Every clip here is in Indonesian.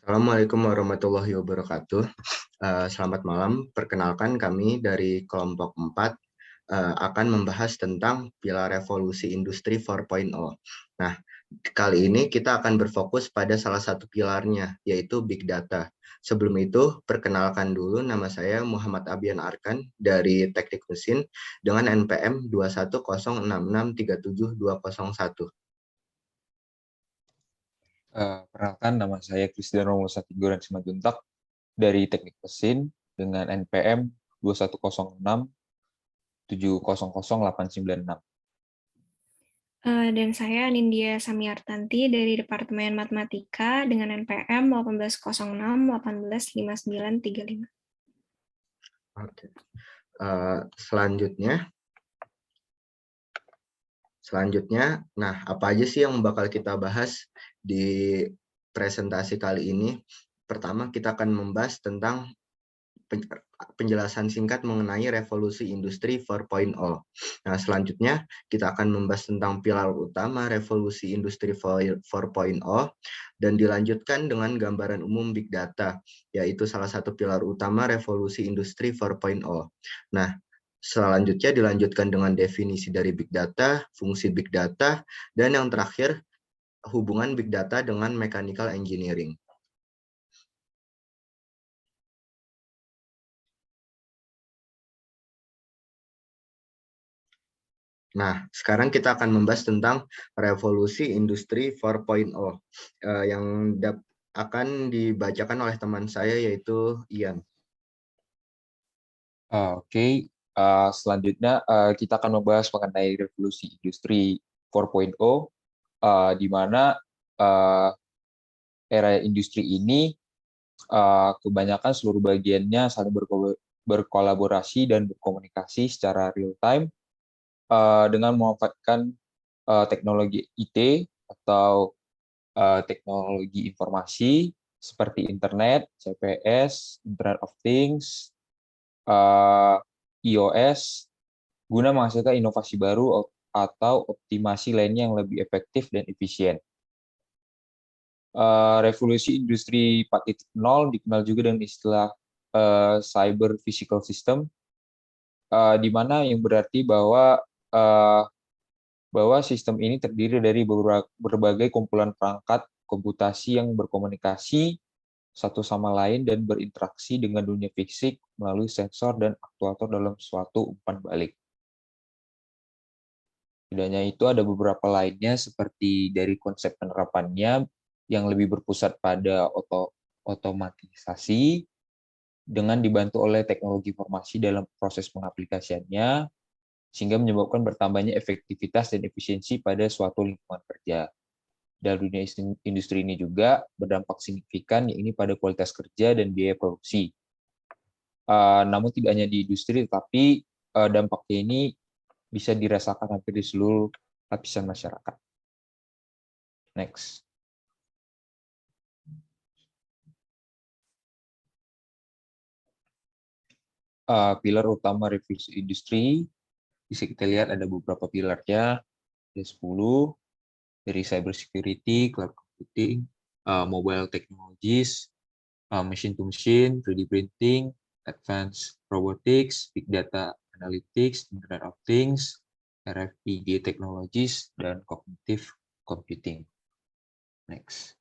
Assalamualaikum warahmatullahi wabarakatuh. Selamat malam. Perkenalkan kami dari kelompok 4 akan membahas tentang pilar revolusi industri 4.0. Nah, kali ini kita akan berfokus pada salah satu pilarnya, yaitu Big Data. Sebelum itu, perkenalkan dulu nama saya Muhammad Abian Arkan dari Teknik Mesin dengan NPM 21066372201. Perkenalkan, nama saya Christian Romulo Satiguran Simanjuntak dari Teknik Mesin dengan NPM 21067000896. Dan saya Nindya Samiartanti dari Departemen Matematika dengan NPM 1806 185935. Oke. Selanjutnya, nah apa aja sih yang bakal kita bahas di presentasi kali ini? Pertama, kita akan membahas tentang penjelasan singkat mengenai revolusi industri 4.0. Nah, selanjutnya kita akan membahas tentang pilar utama revolusi industri 4.0 dan dilanjutkan dengan gambaran umum Big Data, yaitu salah satu pilar utama revolusi industri 4.0. Nah, selanjutnya dilanjutkan dengan definisi dari Big Data, fungsi Big Data, dan yang terakhir hubungan Big Data dengan mechanical engineering. Nah, sekarang kita akan membahas tentang revolusi industri 4.0 yang akan dibacakan oleh teman saya yaitu Ian. Oke, selanjutnya kita akan membahas mengenai revolusi industri 4.0, di mana era industri ini kebanyakan seluruh bagiannya saling berkolaborasi dan berkomunikasi secara real time dengan memanfaatkan teknologi IT atau teknologi informasi seperti internet, CPS, Internet of Things, iOS, guna menghasilkan inovasi baru atau optimasi lainnya yang lebih efektif dan efisien. Revolusi industri 4.0 dikenal juga dengan istilah cyber physical system, di mana yang berarti bahwa sistem ini terdiri dari berbagai kumpulan perangkat komputasi yang berkomunikasi satu sama lain dan berinteraksi dengan dunia fisik melalui sensor dan aktuator dalam suatu umpan balik. Tidak hanya itu, ada beberapa lainnya seperti dari konsep penerapannya yang lebih berpusat pada otomatisasi dengan dibantu oleh teknologi informasi dalam proses pengaplikasiannya, sehingga menyebabkan bertambahnya efektivitas dan efisiensi pada suatu lingkungan kerja. Dalam dunia industri ini juga berdampak signifikan, yaitu pada kualitas kerja dan biaya produksi. Namun tidak hanya di industri, tetapi dampaknya ini bisa dirasakan hampir di seluruh lapisan masyarakat. Next. Pilar utama revolusi industri, bisa kita lihat ada beberapa pilarnya, ada 10, dari cyber security, cloud computing, mobile technologies, machine to machine, 3D printing, advanced robotics, big data analytics, Internet of Things, RFID technologies, dan cognitive computing. Next.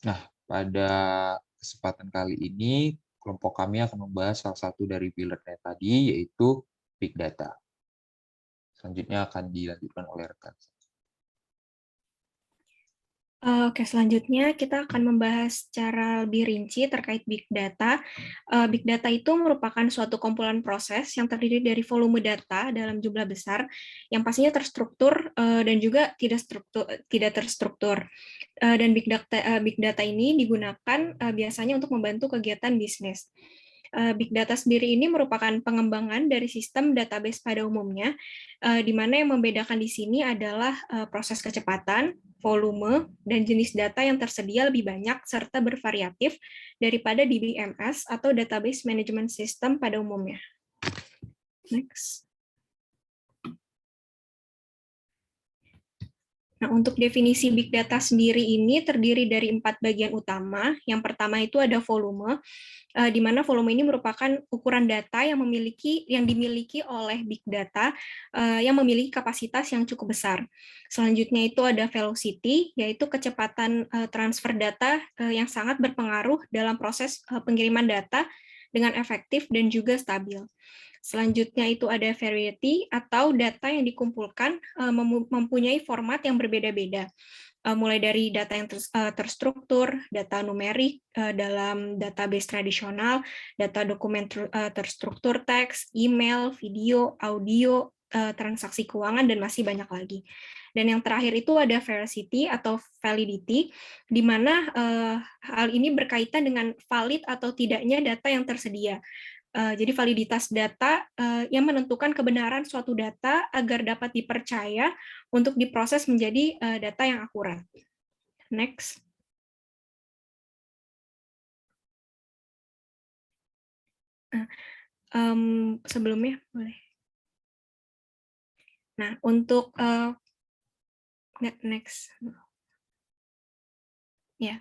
Nah, pada kesempatan kali ini, kelompok kami akan membahas salah satu dari pilarnya tadi, yaitu Big Data. Selanjutnya akan dilanjutkan oleh rekan. Oke, selanjutnya kita akan membahas secara lebih rinci terkait Big Data. Big Data itu merupakan suatu kumpulan proses yang terdiri dari volume data dalam jumlah besar, yang pastinya terstruktur dan juga tidak terstruktur. Dan Big Data ini digunakan biasanya untuk membantu kegiatan bisnis. Big Data sendiri ini merupakan pengembangan dari sistem database pada umumnya, di mana yang membedakan di sini adalah proses kecepatan, volume, dan jenis data yang tersedia lebih banyak serta bervariatif daripada DBMS atau Database Management System pada umumnya. Next. Nah, untuk definisi big data sendiri ini terdiri dari 4 bagian utama. Yang pertama itu ada volume, di mana volume ini merupakan ukuran data yang dimiliki oleh big data yang memiliki kapasitas yang cukup besar. Selanjutnya itu ada velocity, yaitu kecepatan transfer data yang sangat berpengaruh dalam proses pengiriman data dengan efektif dan juga stabil. Selanjutnya itu ada variety atau data yang dikumpulkan mempunyai format yang berbeda-beda, mulai dari data yang terstruktur, data numerik dalam database tradisional, data dokumen terstruktur teks, email, video, audio, transaksi keuangan, dan masih banyak lagi. Dan yang terakhir itu ada veracity atau validity, di mana hal ini berkaitan dengan valid atau tidaknya data yang tersedia. Jadi validitas data yang menentukan kebenaran suatu data agar dapat dipercaya untuk diproses menjadi data yang akurat. Next. Sebelumnya boleh. Nah, untuk next. Ya.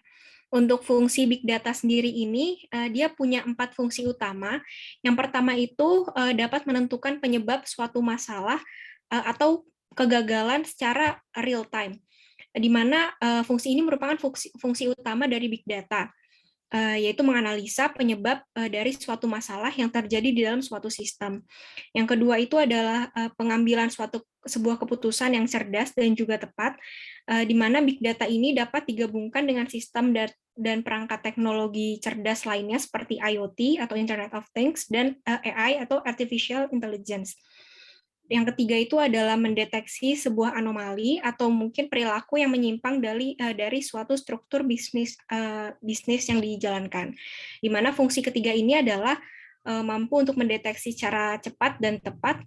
Untuk fungsi big data sendiri ini, dia punya 4 fungsi utama. Yang pertama itu dapat menentukan penyebab suatu masalah atau kegagalan secara real time, di mana fungsi ini merupakan fungsi utama dari big data, yaitu menganalisa penyebab dari suatu masalah yang terjadi di dalam suatu sistem. Yang kedua itu adalah pengambilan sebuah keputusan yang cerdas dan juga tepat, di mana big data ini dapat digabungkan dengan sistem dan perangkat teknologi cerdas lainnya seperti IoT atau Internet of Things dan AI atau Artificial Intelligence. Yang ketiga itu adalah mendeteksi sebuah anomali atau mungkin perilaku yang menyimpang dari suatu struktur bisnis yang dijalankan. Di mana fungsi ketiga ini adalah mampu untuk mendeteksi secara cepat dan tepat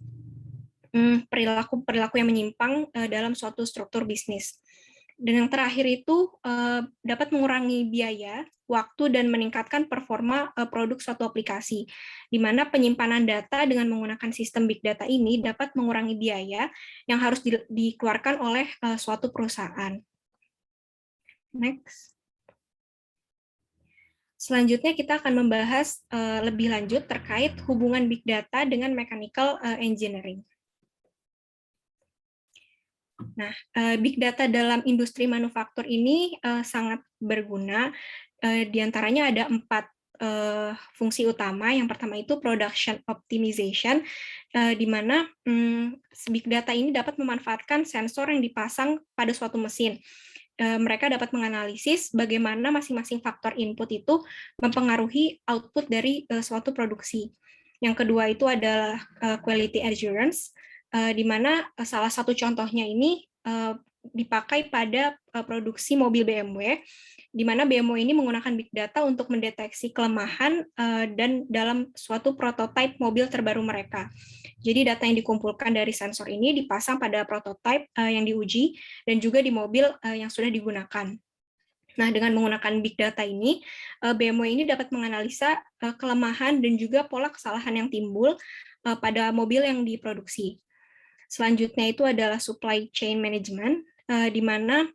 perilaku yang menyimpang dalam suatu struktur bisnis. Dan yang terakhir itu dapat mengurangi biaya, waktu, dan meningkatkan performa produk suatu aplikasi, di mana penyimpanan data dengan menggunakan sistem big data ini dapat mengurangi biaya yang harus dikeluarkan oleh suatu perusahaan. Next. Selanjutnya kita akan membahas lebih lanjut terkait hubungan big data dengan mechanical engineering. Nah, big data dalam industri manufaktur ini sangat berguna. Di antaranya ada 4 fungsi utama. Yang pertama itu production optimization, di mana big data ini dapat memanfaatkan sensor yang dipasang pada suatu mesin. Mereka dapat menganalisis bagaimana masing-masing faktor input itu mempengaruhi output dari suatu produksi. Yang kedua itu adalah quality assurance, di mana salah satu contohnya ini dipakai pada produksi mobil BMW, di mana BMW ini menggunakan big data untuk mendeteksi kelemahan dan dalam suatu prototipe mobil terbaru mereka. Jadi data yang dikumpulkan dari sensor ini dipasang pada prototipe yang diuji dan juga di mobil yang sudah digunakan. Nah, dengan menggunakan big data ini, BMW ini dapat menganalisa kelemahan dan juga pola kesalahan yang timbul pada mobil yang diproduksi. Selanjutnya itu adalah supply chain management, di mana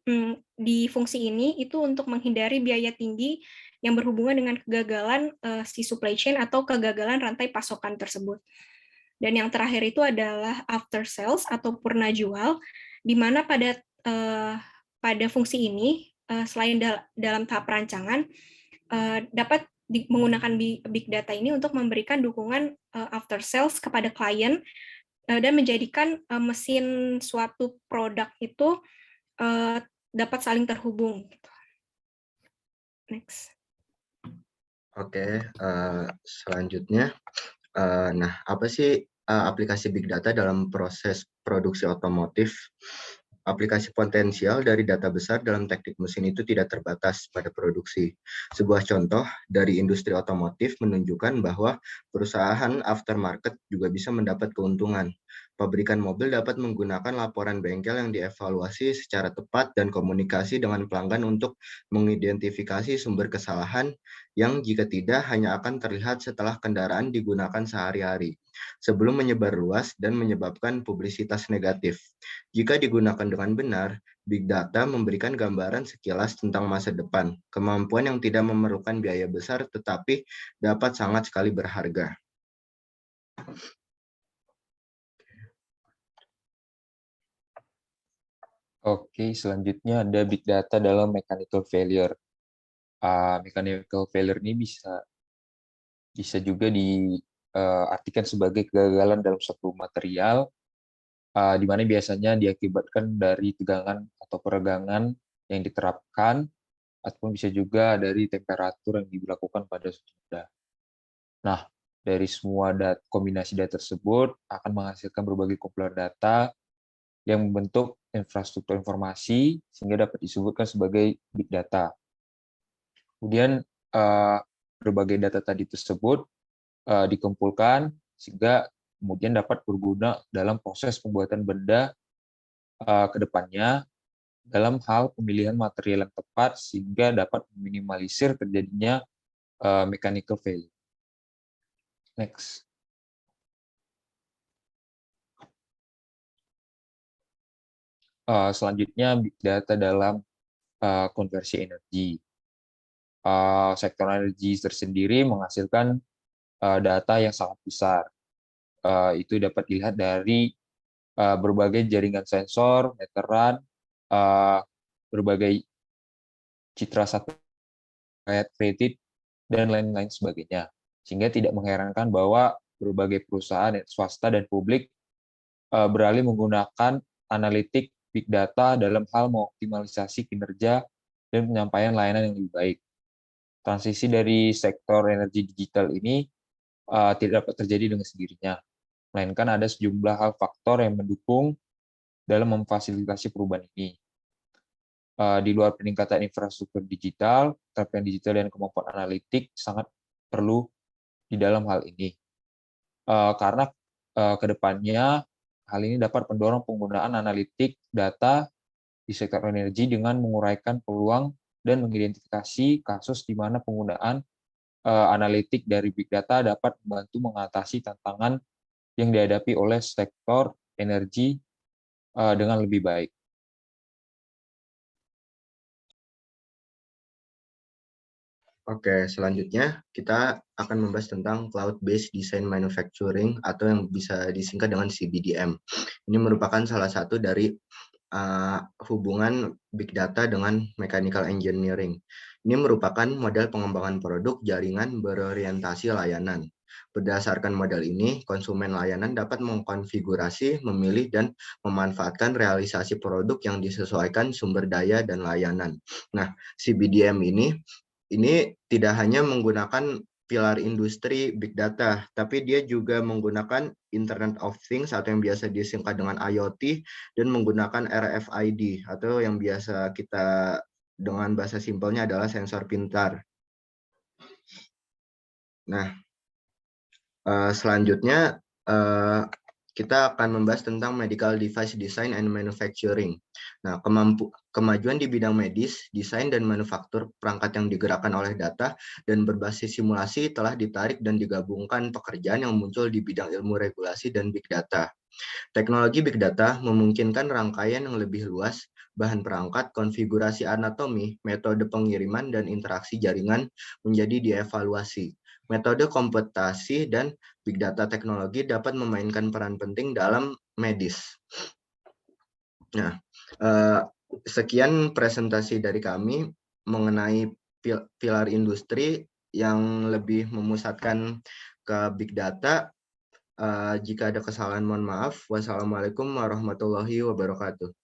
di fungsi ini itu untuk menghindari biaya tinggi yang berhubungan dengan kegagalan si supply chain atau kegagalan rantai pasokan tersebut. Dan yang terakhir itu adalah after sales atau purna jual, di mana pada fungsi ini selain dalam tahap perancangan dapat menggunakan big data ini untuk memberikan dukungan after sales kepada klien dan menjadikan mesin suatu produk itu dapat saling terhubung. Next. Oke, selanjutnya, nah apa sih aplikasi big data dalam proses produksi otomotif? Aplikasi potensial dari data besar dalam teknik mesin itu tidak terbatas pada produksi. Sebuah contoh dari industri otomotif menunjukkan bahwa perusahaan aftermarket juga bisa mendapat keuntungan. Pabrikan mobil dapat menggunakan laporan bengkel yang dievaluasi secara tepat dan komunikasi dengan pelanggan untuk mengidentifikasi sumber kesalahan yang jika tidak hanya akan terlihat setelah kendaraan digunakan sehari-hari. sebelum menyebar luas dan menyebabkan publisitas negatif. Jika digunakan dengan benar, Big Data memberikan gambaran sekilas tentang masa depan, kemampuan yang tidak memerlukan biaya besar tetapi dapat sangat sekali berharga. Oke, selanjutnya ada big data dalam mechanical failure. Mechanical failure ini bisa juga diartikan sebagai kegagalan dalam suatu material, di mana biasanya diakibatkan dari tegangan atau peregangan yang diterapkan, ataupun bisa juga dari temperatur yang diberlakukan pada suatu benda. Nah, dari semua kombinasi data tersebut akan menghasilkan berbagai kumpulan data yang membentuk infrastruktur informasi sehingga dapat disebutkan sebagai big data. Kemudian berbagai data tadi tersebut dikumpulkan sehingga kemudian dapat berguna dalam proses pembuatan benda ke depannya dalam hal pemilihan material yang tepat sehingga dapat meminimalisir terjadinya mechanical failure. Next. Selanjutnya big data dalam konversi energi. Sektor energi tersendiri menghasilkan data yang sangat besar. Itu dapat dilihat dari berbagai jaringan sensor, meteran, berbagai citra satelit, kredit, dan lain-lain sebagainya. Sehingga tidak mengherankan bahwa berbagai perusahaan swasta dan publik beralih menggunakan analitik big data dalam hal mengoptimalisasi kinerja dan penyampaian layanan yang lebih baik. Transisi dari sektor energi digital ini tidak dapat terjadi dengan sendirinya, melainkan ada sejumlah hal faktor yang mendukung dalam memfasilitasi perubahan ini. Di luar peningkatan infrastruktur digital, keterampilan digital dan kemampuan analitik sangat perlu di dalam hal ini. Karena ke depannya hal ini dapat mendorong penggunaan analitik data di sektor energi dengan menguraikan peluang dan mengidentifikasi kasus di mana penggunaan analitik dari big data dapat membantu mengatasi tantangan yang dihadapi oleh sektor energi dengan lebih baik. Oke, selanjutnya kita akan membahas tentang Cloud-Based Design Manufacturing atau yang bisa disingkat dengan CBDM. Ini merupakan salah satu dari hubungan Big Data dengan Mechanical Engineering. Ini merupakan model pengembangan produk jaringan berorientasi layanan. Berdasarkan model ini, konsumen layanan dapat mengkonfigurasi, memilih, dan memanfaatkan realisasi produk yang disesuaikan sumber daya dan layanan. Nah, CBDM ini tidak hanya menggunakan pilar industri big data, tapi dia juga menggunakan Internet of Things atau yang biasa disingkat dengan IoT dan menggunakan RFID atau yang biasa kita dengan bahasa simpelnya adalah sensor pintar. Nah, selanjutnya kita akan membahas tentang Medical Device Design and Manufacturing. Nah, kemajuan di bidang medis, desain dan manufaktur perangkat yang digerakkan oleh data dan berbasis simulasi telah ditarik dan digabungkan pekerjaan yang muncul di bidang ilmu regulasi dan big data. Teknologi big data memungkinkan rangkaian yang lebih luas, bahan perangkat, konfigurasi anatomi, metode pengiriman, dan interaksi jaringan menjadi dievaluasi. Metode komputasi dan big data teknologi dapat memainkan peran penting dalam medis. Nah, sekian presentasi dari kami mengenai pilar industri yang lebih memusatkan ke big data. Jika ada kesalahan, mohon maaf. Wassalamualaikum warahmatullahi wabarakatuh.